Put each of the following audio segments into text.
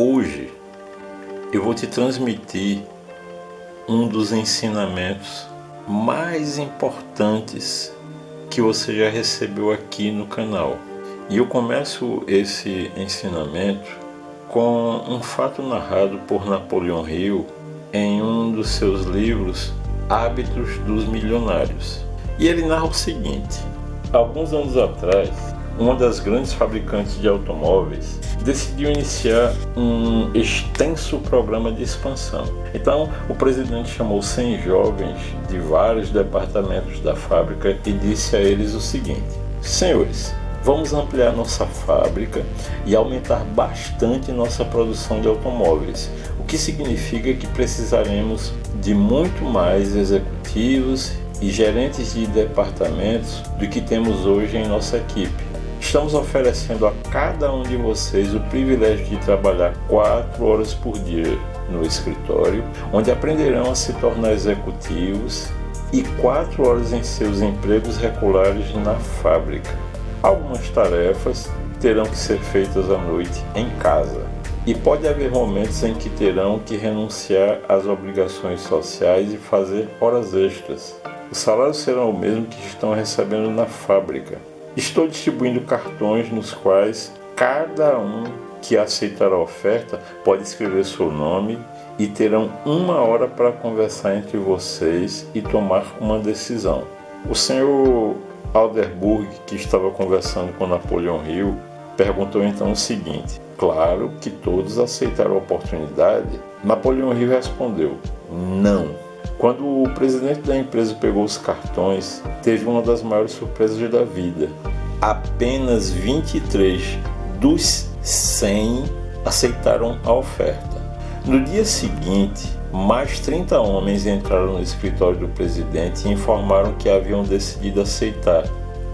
Hoje eu vou te transmitir um dos ensinamentos mais importantes que você já recebeu aqui no canal. E eu começo esse ensinamento com um fato narrado por Napoleão Hill em um dos seus livros Hábitos dos Milionários. E ele narra o seguinte: alguns anos atrás, uma das grandes fabricantes de automóveis decidiu iniciar um extenso programa de expansão. Então, o presidente chamou 100 jovens de vários departamentos da fábrica e disse a eles o seguinte: senhores, vamos ampliar nossa fábrica e aumentar bastante nossa produção de automóveis, o que significa que precisaremos de muito mais executivos e gerentes de departamentos do que temos hoje em nossa equipe. Estamos oferecendo a cada um de vocês o privilégio de trabalhar 4 horas por dia no escritório, onde aprenderão a se tornar executivos, e 4 horas em seus empregos regulares na fábrica. Algumas tarefas terão que ser feitas à noite em casa, e pode haver momentos em que terão que renunciar às obrigações sociais e fazer horas extras. Os salários serão o mesmo que estão recebendo na fábrica. Estou distribuindo cartões nos quais cada um que aceitar a oferta pode escrever seu nome e terão 1 hora para conversar entre vocês e tomar uma decisão. O senhor Alderburg, que estava conversando com Napoleão Hill, perguntou então o seguinte: claro que todos aceitaram a oportunidade? Napoleão Hill respondeu: não. Quando o presidente da empresa pegou os cartões, teve uma das maiores surpresas da vida. Apenas 23 dos 100 aceitaram a oferta. No dia seguinte, mais 30 homens entraram no escritório do presidente e informaram que haviam decidido aceitar,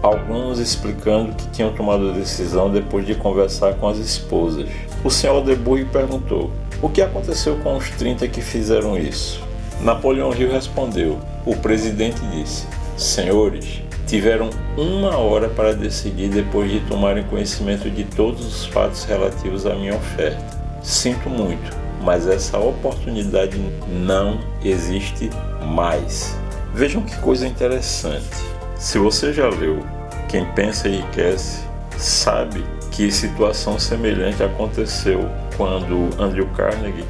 alguns explicando que tinham tomado a decisão depois de conversar com as esposas. O Sr. Alderburg perguntou: o que aconteceu com os 30 que fizeram isso? Napoleão Hill respondeu: o presidente disse, senhores, tiveram 1 hora para decidir depois de tomarem conhecimento de todos os fatos relativos à minha oferta. Sinto muito, mas essa oportunidade não existe mais. Vejam que coisa interessante. Se você já leu Quem Pensa Enriquece, sabe que situação semelhante aconteceu quando Andrew Carnegie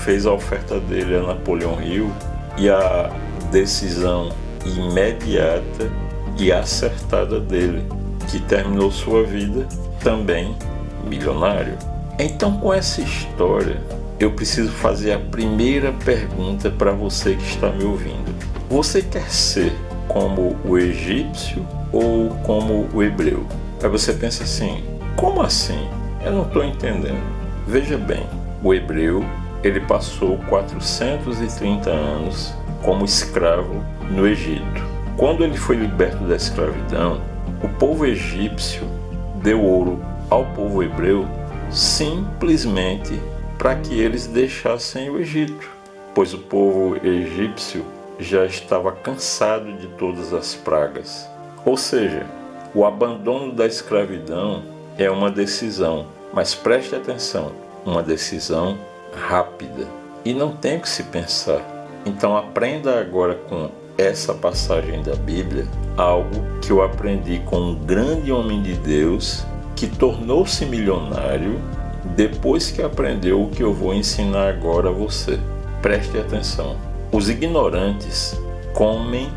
fez a oferta dele a Napoleão Hill, e a decisão imediata e acertada dele, que terminou sua vida também milionário. Então, com essa história, eu preciso fazer a primeira pergunta para você que está me ouvindo. Você quer ser como o egípcio ou como o hebreu? Aí você pensa assim: como assim? Eu não estou entendendo. Veja bem, o hebreu, ele passou 430 anos como escravo no Egito. Quando ele foi liberto da escravidão, o povo egípcio deu ouro ao povo hebreu simplesmente para que eles deixassem o Egito, pois o povo egípcio já estava cansado de todas as pragas. Ou seja, o abandono da escravidão é uma decisão, mas preste atenção, uma decisão rápida, e não tem o que se pensar. Então aprenda agora com essa passagem da Bíblia algo que eu aprendi com um grande homem de Deus que tornou-se milionário depois que aprendeu o que eu vou ensinar agora a você. Preste atenção. Os ignorantes comem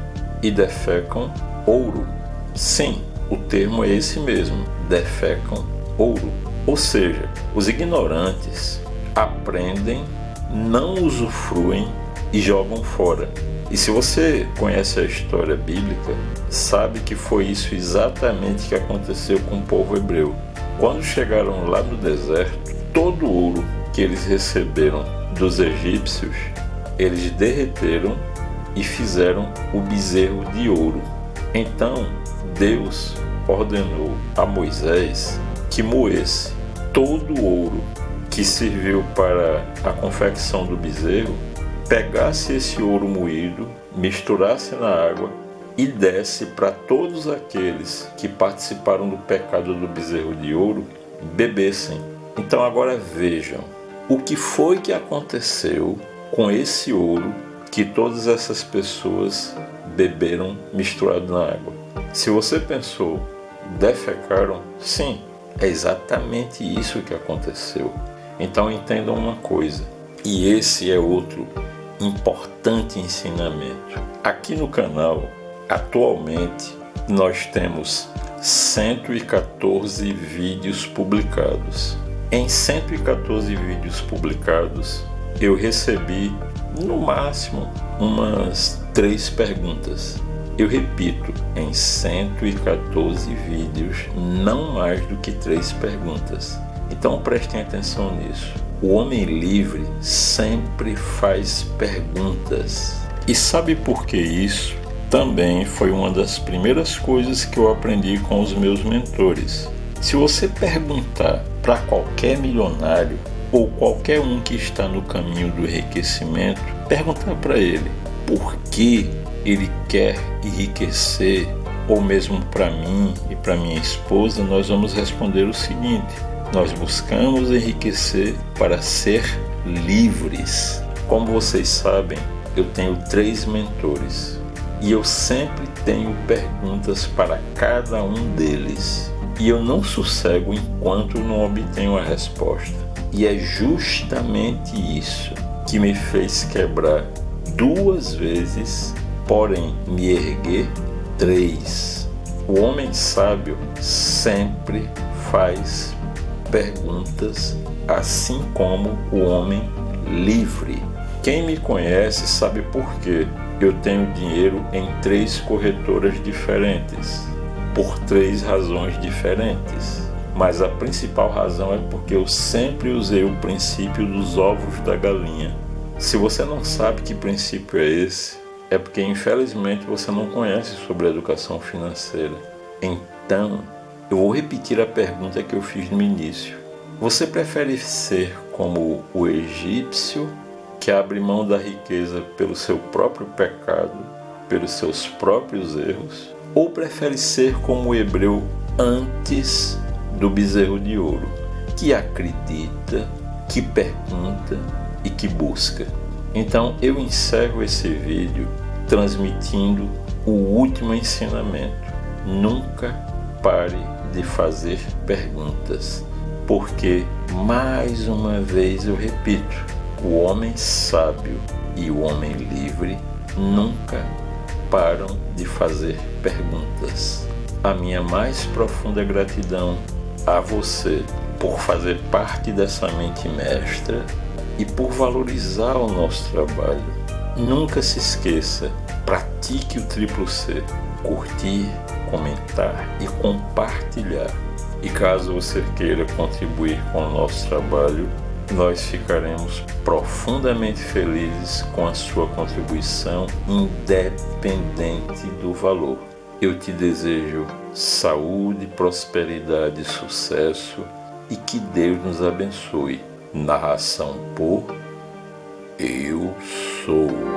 e defecam ouro. Sim, o termo é esse mesmo, defecam ouro. Ou seja, os ignorantes aprendem, não usufruem e jogam fora. E se você conhece a história bíblica, sabe que foi isso exatamente que aconteceu com o povo hebreu. Quando chegaram lá no deserto, todo o ouro que eles receberam dos egípcios, eles derreteram e fizeram o bezerro de ouro. Então, Deus ordenou a Moisés que moesse todo o ouro que serviu para a confecção do bezerro, pegasse esse ouro moído, misturasse na água e desse para todos aqueles que participaram do pecado do bezerro de ouro bebessem. Então agora vejam, o que foi que aconteceu com esse ouro que todas essas pessoas beberam misturado na água. Se você pensou, defecaram, sim, é exatamente isso que aconteceu. Então entendam uma coisa, e esse é outro importante ensinamento. Aqui no canal, atualmente, nós temos 114 vídeos publicados. Em 114 vídeos publicados, eu recebi, no máximo, umas 3 perguntas. Eu repito, em 114 vídeos, não mais do que 3 perguntas. Então prestem atenção nisso. O homem livre sempre faz perguntas. E sabe por que isso? Também foi uma das primeiras coisas que eu aprendi com os meus mentores. Se você perguntar para qualquer milionário ou qualquer um que está no caminho do enriquecimento, perguntar para ele por que ele quer enriquecer, ou mesmo para mim e para minha esposa, nós vamos responder o seguinte: nós buscamos enriquecer para ser livres. Como vocês sabem, eu tenho 3 mentores e eu sempre tenho perguntas para cada um deles. E eu não sossego enquanto não obtenho a resposta. E é justamente isso que me fez quebrar 2 vezes, porém me erguer 3. O homem sábio sempre faz perguntas, assim como o homem livre. Quem me conhece sabe por quê eu tenho dinheiro em 3 corretoras diferentes, por 3 razões diferentes. Mas a principal razão é porque eu sempre usei o princípio dos ovos da galinha. Se você não sabe que princípio é esse, é porque infelizmente você não conhece sobre educação financeira. Então, eu vou repetir a pergunta que eu fiz no início. Você prefere ser como o egípcio, que abre mão da riqueza pelo seu próprio pecado, pelos seus próprios erros, ou prefere ser como o hebreu antes do bezerro de ouro, que acredita, que pergunta e que busca? Então eu encerro esse vídeo transmitindo o último ensinamento: nunca pare de fazer perguntas, porque, mais uma vez eu repito, o homem sábio e o homem livre nunca param de fazer perguntas. A minha mais profunda gratidão a você por fazer parte dessa mente mestra e por valorizar o nosso trabalho. Nunca se esqueça, pratique o triplo C: curtir, comentar e compartilhar. E caso você queira contribuir com o nosso trabalho, nós ficaremos profundamente felizes com a sua contribuição, independente do valor. Eu te desejo saúde, prosperidade e sucesso, e que Deus nos abençoe. Narração por Eu Sou.